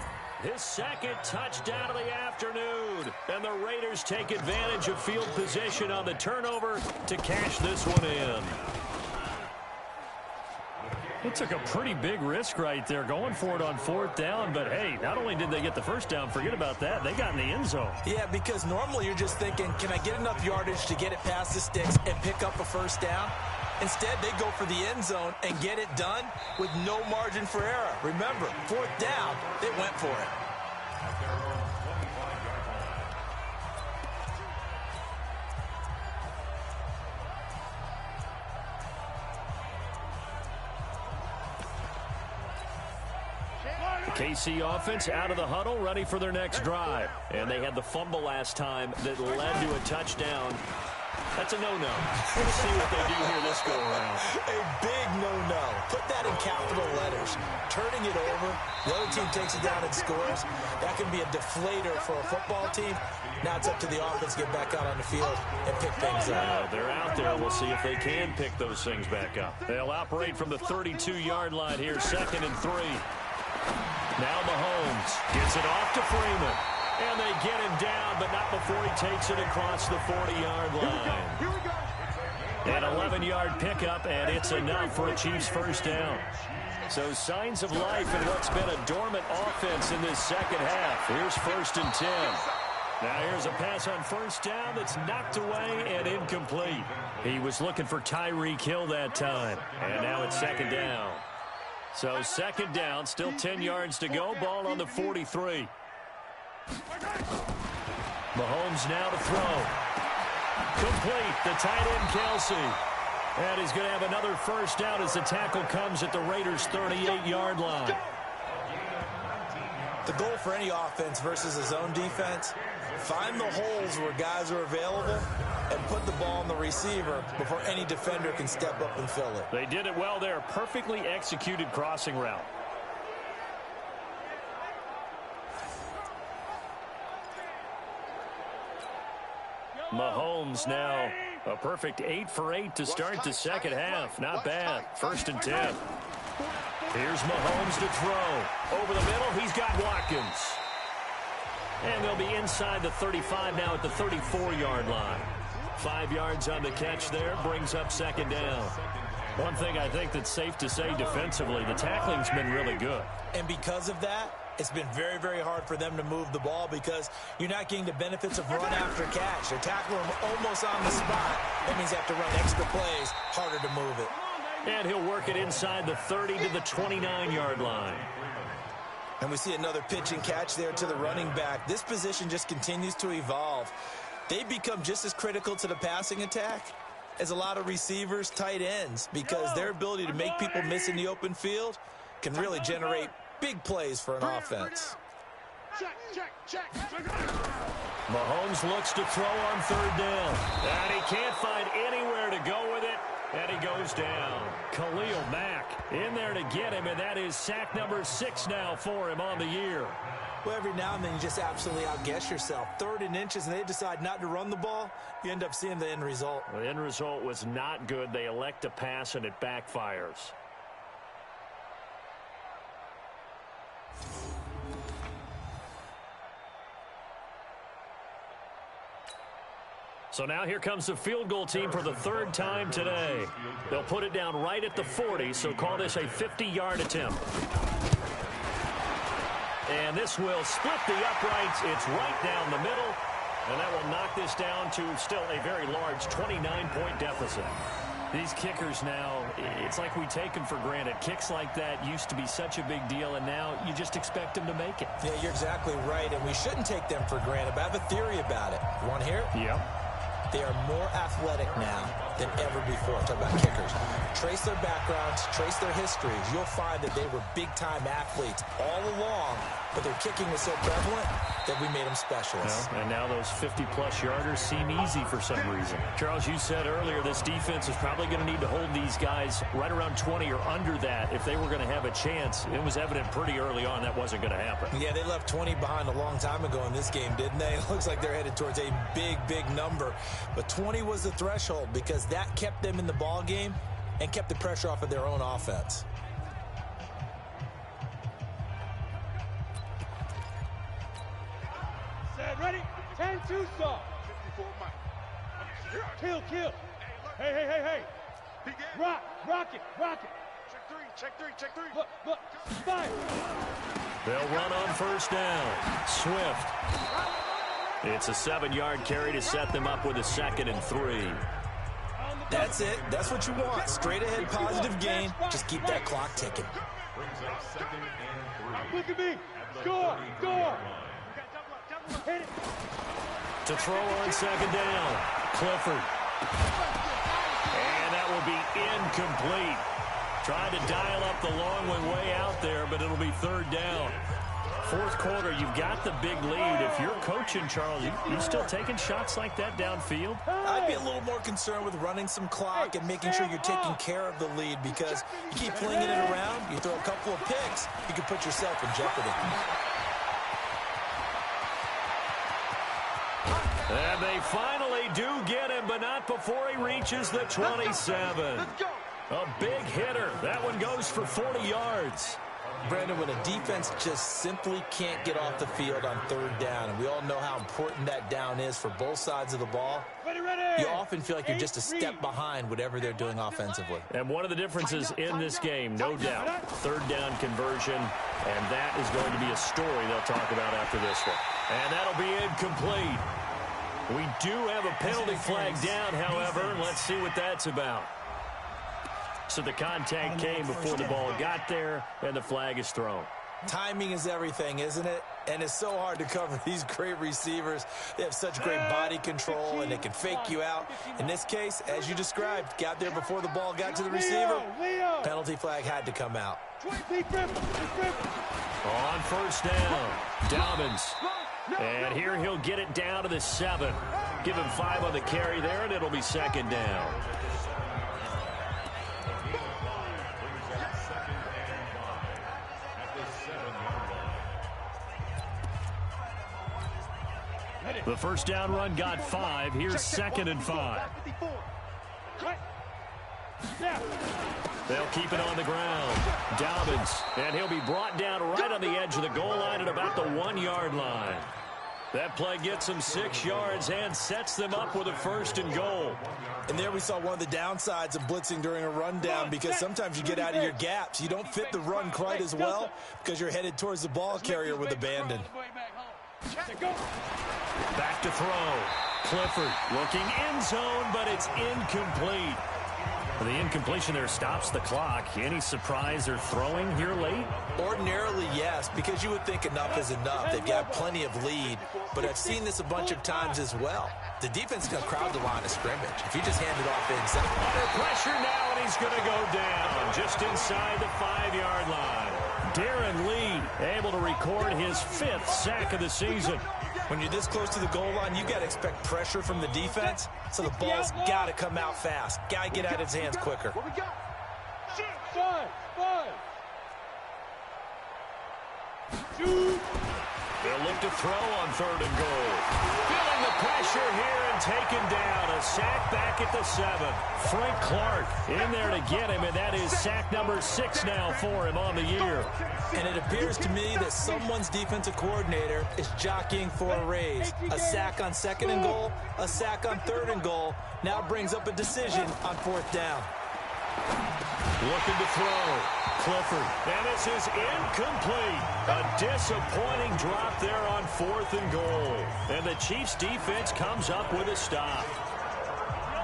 his second touchdown of the afternoon. And the Raiders take advantage of field position on the turnover to cash this one in. It took a pretty big risk right there going for it on 4th down. But, hey, not only did they get the first down, forget about that, they got in the end zone.
Yeah, because normally you're just thinking, can I get enough yardage to get it past the sticks and pick up a first down? Instead, they go for the end zone and get it done with no margin for error. Remember, 4th down, they went for it.
KC offense out of the huddle, ready for their next drive. And they had the fumble last time that led to a touchdown. That's a no-no. We'll see what they do here this go-around.
A big no-no. Put that in capital letters. Turning it over, the other team takes it down and scores. That can be a deflator for a football team. Now it's up to the offense to get back out on the field and pick things up.
They're out there. We'll see if they can pick those things back up. They'll operate from the 32-yard line here, 2nd and 3. Now Mahomes gets it off to Freeman. And they get him down, but not before he takes it across the 40-yard line.
Here we go.
An 11-yard pickup, and it's enough for a Chiefs first down. So signs of life in what's been a dormant offense in this second half. Here's 1st and 10. Now here's a pass on 1st down that's knocked away and incomplete. He was looking for Tyreek Hill that time. And now it's 2nd down. So 2nd down, still 10 yards to go. Ball on the 43. Mahomes now to throw. Complete. The tight end, Kelsey. And he's going to have another first down as the tackle comes at the Raiders' 38-yard line.
The goal for any offense versus a zone defense, find the holes where guys are available and put the ball on the receiver before any defender can step up and fill it.
They did it well there. Perfectly executed crossing route. Mahomes now a perfect 8 for 8 to start the second half. Not bad. 1st and 10. Here's Mahomes to throw. Over the middle, he's got Watkins. And they'll be inside the 35 now at the 34-yard line. 5 yards on the catch there, brings up 2nd down. One thing I think that's safe to say defensively, the tackling's been really good.
And because of that, it's been very, very hard for them to move the ball because you're not getting the benefits of run after catch. They're tackling them almost on the spot. That means they have to run extra plays, harder to move it.
And he'll work it inside the 30 to the 29-yard line.
And we see another pitch and catch there to the running back. This position just continues to evolve. They become just as critical to the passing attack as a lot of receivers, tight ends, because their ability to make people miss in the open field can really generate big plays for an offense.
Mahomes looks to throw on 3rd down. And he can't find anywhere to go with it. And he goes down. Khalil Mack in there to get him, and that is sack number 6 now for him on the year.
Well, every now and then you just absolutely outguess yourself. 3rd and inches, and they decide not to run the ball. You end up seeing the end result.
The end result was not good. They elect to pass, and it backfires. So now here comes the field goal team for the 3rd time today. They'll put it down right at the 40, so call this a 50-yard attempt. And this will split the uprights. It's right down the middle, and that will knock this down to still a very large 29-point deficit. These kickers now, it's like we take them for granted. Kicks like that used to be such a big deal, and now you just expect them to make it.
Yeah, you're exactly right, and we shouldn't take them for granted, but I have a theory about it. You want to hear it?
Yep.
They are more athletic now than ever before. I'm talking about kickers. Trace their backgrounds, trace their histories. You'll find that they were big-time athletes all along, but their kicking was so prevalent that we made them specialists.
And now those 50-plus yarders seem easy for some reason. Charles, you said earlier this defense is probably going to need to hold these guys right around 20 or under that if they were going to have a chance. It was evident pretty early on that wasn't going to happen.
Yeah, they left 20 behind a long time ago in this game, didn't they? It looks like they're headed towards a big, big number. But 20 was the threshold because that kept them in the ball game and kept the pressure off of their own offense.
Set, ready? 10-2 stop. 54 Mike. Kill. Hey. Rock it. Check three. Look. Fire.
They'll run on first down. Swift. It's a 7-yard carry to set them up with a 2nd and 3.
That's it. That's what you want. Straight ahead, positive gain. Just keep that clock ticking.
Look at me. Score. Hit it.
To throw on 2nd down. Clifford. And that will be incomplete. Trying to dial up the long one way out there, but it'll be 3rd down. 4th quarter, you've got the big lead. If you're coaching, Charles, you still taking shots like that downfield?
I'd be a little more concerned with running some clock and making sure you're taking care of the lead, because you keep flinging it around, you throw a couple of picks, you can put yourself in jeopardy.
And they finally do get him, but not before he reaches the 27. A big hitter. That one goes for 40 yards.
Brandon, when a defense just simply can't get off the field on 3rd down, and we all know how important that down is for both sides of the ball, you often feel like you're just a step behind whatever they're doing offensively.
And one of the differences in this game, no doubt, 3rd down conversion, and that is going to be a story they'll talk about after this one. And that'll be incomplete. We do have a penalty flag down, however. Let's see what that's about. So the contact came before the ball got there, and the flag is thrown.
Timing is everything, isn't it? And it's so hard to cover these great receivers. They have such great body control, and they can fake you out. In this case, as you described, got there before the ball got to the receiver. Penalty flag had to come out.
On first down, Dobbins. And here he'll get it down to the 7. Give him 5 on the carry there, and it'll be 2nd down. The first down run got 5. Here's 2nd and 5. They'll keep it on the ground. Dobbins, and he'll be brought down right on the edge of the goal line at about the 1-yard line. That play gets them 6 yards and sets them up with a 1st and goal.
And there we saw one of the downsides of blitzing during a rundown, because sometimes you get out of your gaps. You don't fit the run quite as well because you're headed towards the ball carrier with abandon.
Back to throw. Clifford looking end zone, but it's incomplete. The incompletion there stops the clock. Any surprise they're throwing here late?
Ordinarily, yes, because you would think enough is enough. They've got plenty of lead, but I've seen this a bunch of times as well. The defense is going to crowd the line of scrimmage. If you just hand it off inside.
Under pressure now, and he's going to go down just inside the 5-yard line. Darren Lee able to record his 5th sack of the season.
When you're this close to the goal line, you've got to expect pressure from the defense, so the ball's got to come out fast. Got to get out of his hands quicker.
Five.
They'll look to throw on 3rd and goal. Feeling the pressure here and taken down. A sack back at the 7. Frank Clark in there to get him, and that is sack number 6 now for him on the year.
And it appears to me that someone's defensive coordinator is jockeying for a raise. A sack on 2nd and goal, a sack on 3rd and goal, now brings up a decision on 4th down.
Looking to throw. Clifford. And this is incomplete. A disappointing drop there on 4th and goal. And the Chiefs defense comes up with a stop.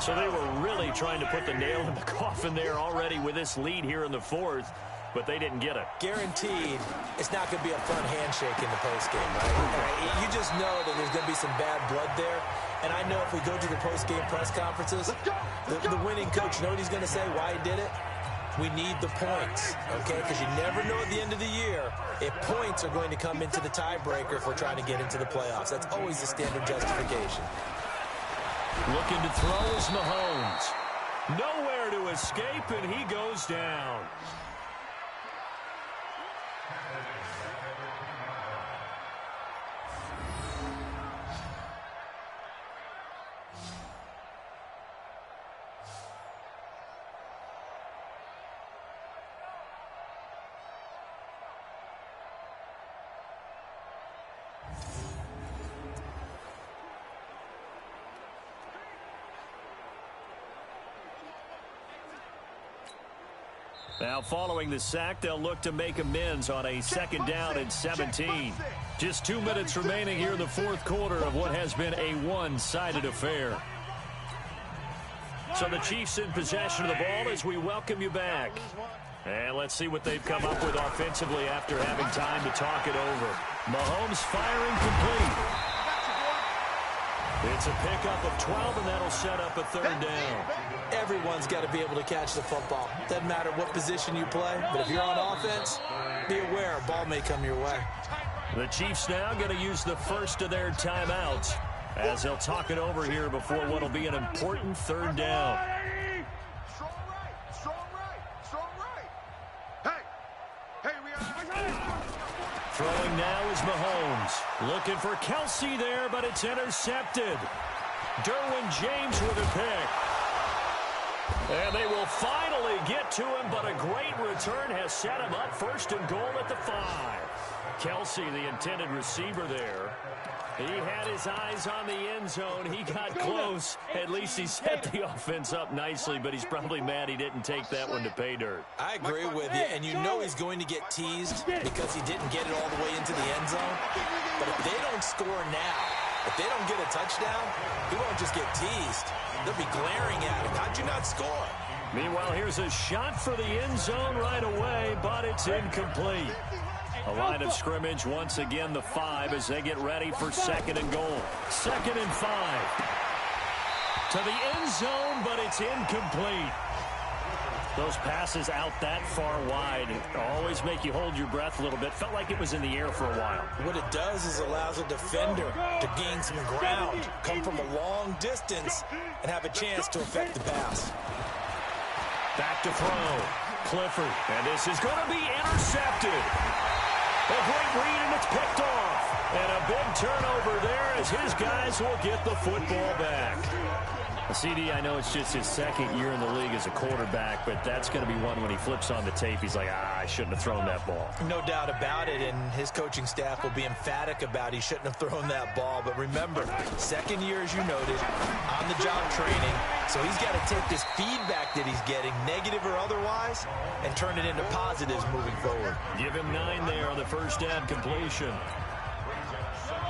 So they were really trying to put the nail in the coffin there already with this lead here in the 4th, but they didn't get it.
Guaranteed it's not going to be a fun handshake in the postgame, right? You just know that there's going to be some bad blood there. And I know if we go to the postgame press conferences, the winning coach, you know what he's going to say, why he did it? We need the points, okay? Because you never know at the end of the year if points are going to come into the tiebreaker if we're trying to get into the playoffs. That's always the standard justification.
Looking to throw is Mahomes. Nowhere to escape, and he goes down. Now following the sack, they'll look to make amends on a 2nd down and 17. Just 2 minutes remaining here in the 4th quarter of what has been a one-sided affair. So the Chiefs in possession of the ball as we welcome you back. And let's see what they've come up with offensively after having time to talk it over. Mahomes firing complete. It's a pickup of 12, and that'll set up a 3rd down.
Everyone's got to be able to catch the football. Doesn't matter what position you play, but if you're on offense, be aware a ball may come your way.
The Chiefs now going to use the first of their timeouts as they'll talk it over here before what will be an important 3rd down. Throwing now is Mahomes. Looking for Kelsey there, but it's intercepted. Derwin James with a pick. And they will finally get to him, but a great return has set him up 1st and goal at the 5. Kelsey, the intended receiver there. He had his eyes on the end zone. He got close. At least he set the offense up nicely, but he's probably mad he didn't take that one to pay dirt.
I agree with you, and you know he's going to get teased because he didn't get it all the way into the end zone. But if they don't score now, if they don't get a touchdown, he won't just get teased. They'll be glaring at him. How'd you not score?
Meanwhile, here's a shot for the end zone right away, but it's incomplete. A line of scrimmage, once again, the 5 as they get ready for 2nd and goal. 2nd and 5. To the end zone, but it's incomplete. Those passes out that far wide always make you hold your breath a little bit. Felt like it was in the air for a while.
What it does is allows a defender to gain some ground, come from a long distance, and have a chance to affect the pass.
Back to throw. Clifford. And this is going to be intercepted. A great read, and it's picked off. And a big turnover there as his guys will get the football back. CD, I know it's just his 2nd year in the league as a quarterback, but that's going to be one when he flips on the tape, he's like, I shouldn't have thrown that ball.
No doubt about it, and his coaching staff will be emphatic about he shouldn't have thrown that ball. But remember, 2nd year, as you noted, on-the-job training, so he's got to take this feedback that he's getting, negative or otherwise, and turn it into positives moving forward.
Give him 9 there on the 1st down completion.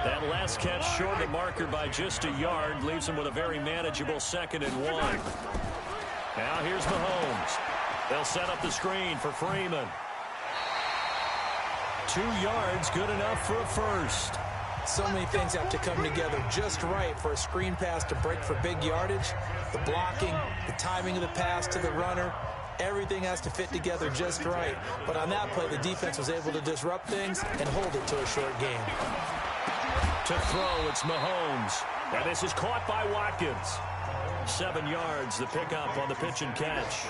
That last catch short of the marker by just a yard leaves him with a very manageable 2nd and 1. Now here's Mahomes. They'll set up the screen for Freeman. 2 yards, good enough for a 1st.
So many things have to come together just right for a screen pass to break for big yardage. The blocking, the timing of the pass to the runner, everything has to fit together just right. But on that play, the defense was able to disrupt things and hold it to a short game.
To throw, it's Mahomes. And this is caught by Watkins. 7 yards, the pickup on the pitch and catch.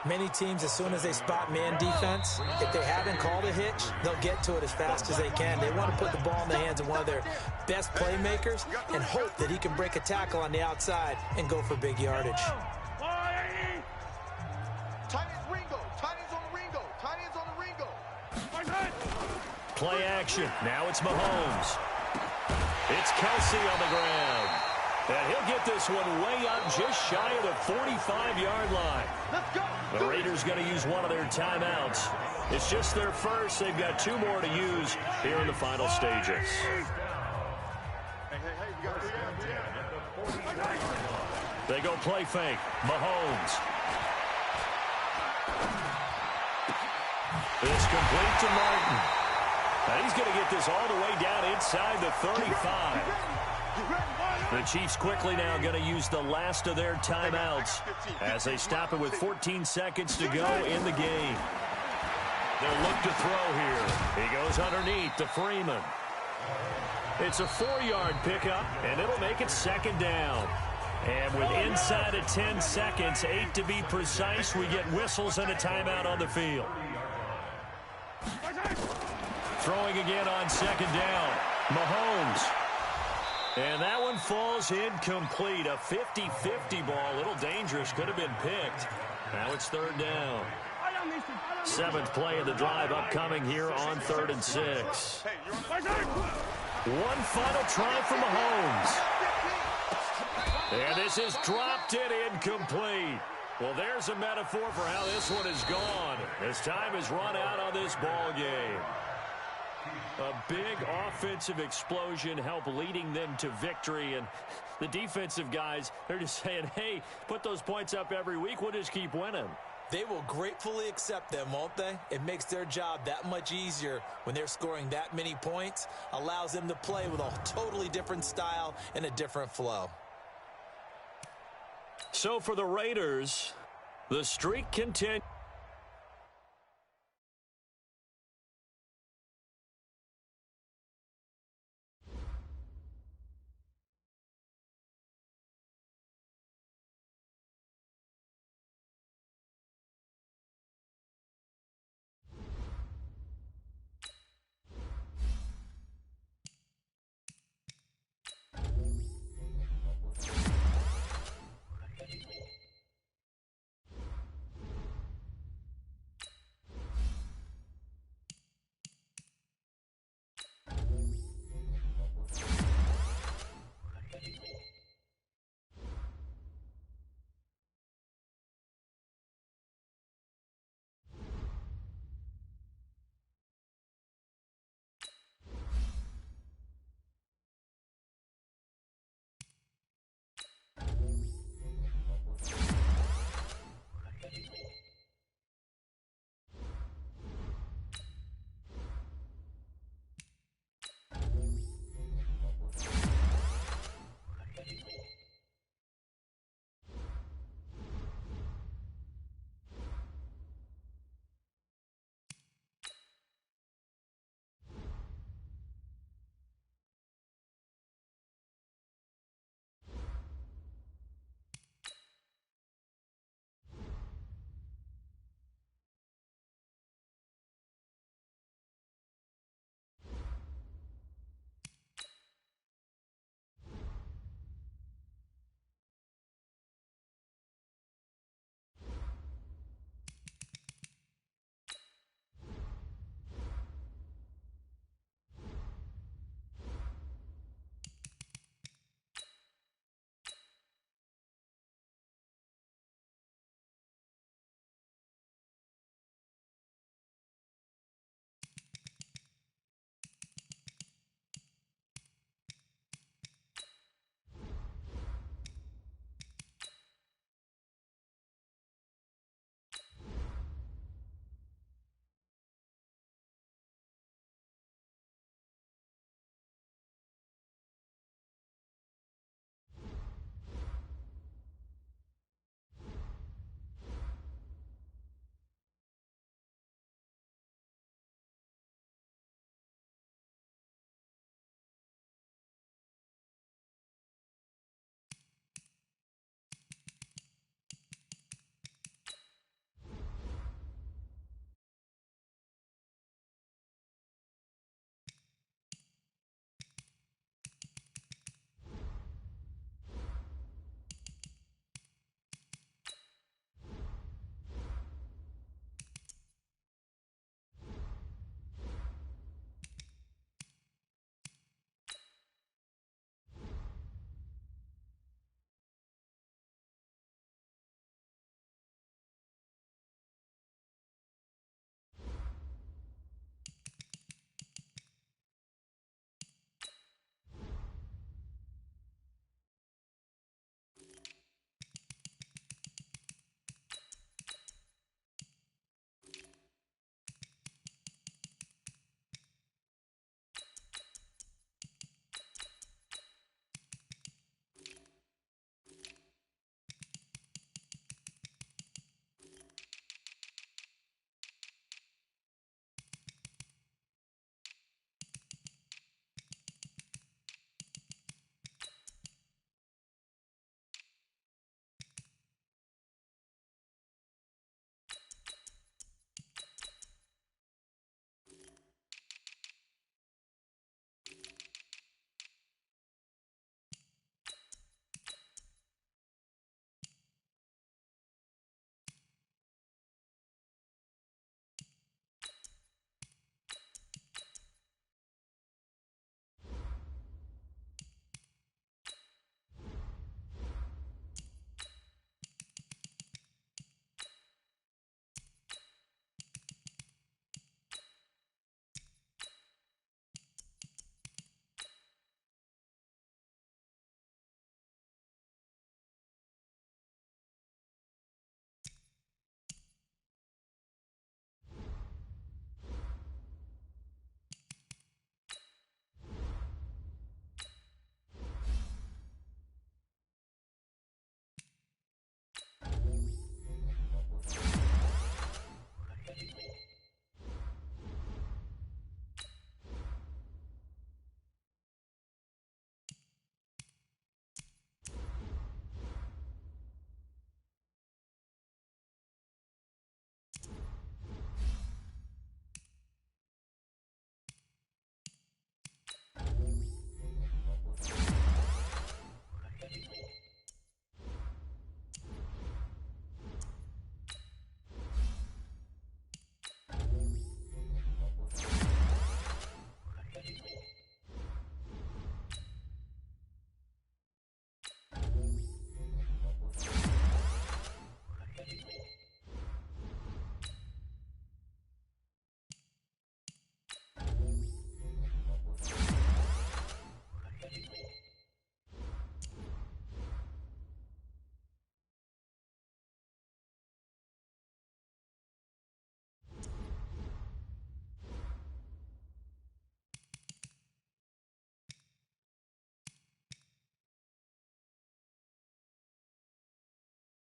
Many teams, as soon as they spot man defense, if they haven't called a hitch, they'll get to it as fast as they can. They want to put the ball in the hands of one of their best playmakers and hope that he can break a tackle on the outside and go for big yardage.
Play action. Now it's Mahomes. It's Kelsey on the ground. And he'll get this one way up just shy of the 45-yard line. The Raiders going to use one of their timeouts. It's just their first. They've got 2 more to use here in the final stages. They go play fake. Mahomes. It's complete to Martin. Now he's going to get this all the way down inside the 35. The Chiefs quickly now going to use the last of their timeouts as they stop it with 14 seconds to go in the game. They'll look to throw here. He goes underneath to Freeman. It's a 4-yard pickup, and it'll make it 2nd down. And with inside of 10 seconds, 8 to be precise, we get whistles and a timeout on the field. Throwing again on 2nd down. Mahomes. And that one falls incomplete. A 50-50 ball. A little dangerous. Could have been picked. Now it's 3rd down. 7th play of the drive upcoming here on 3rd and 6. One final try from Mahomes. And this is dropped it incomplete. Well, there's a metaphor for how this one is gone. As time has run out on this ball game. A big offensive explosion helped leading them to victory. And the defensive guys, they're just saying, hey, put those points up every week. We'll just keep winning.
They will gratefully accept them, won't they? It makes their job that much easier when they're scoring that many points. Allows them to play with a totally different style and a different flow.
So for the Raiders, the streak continues.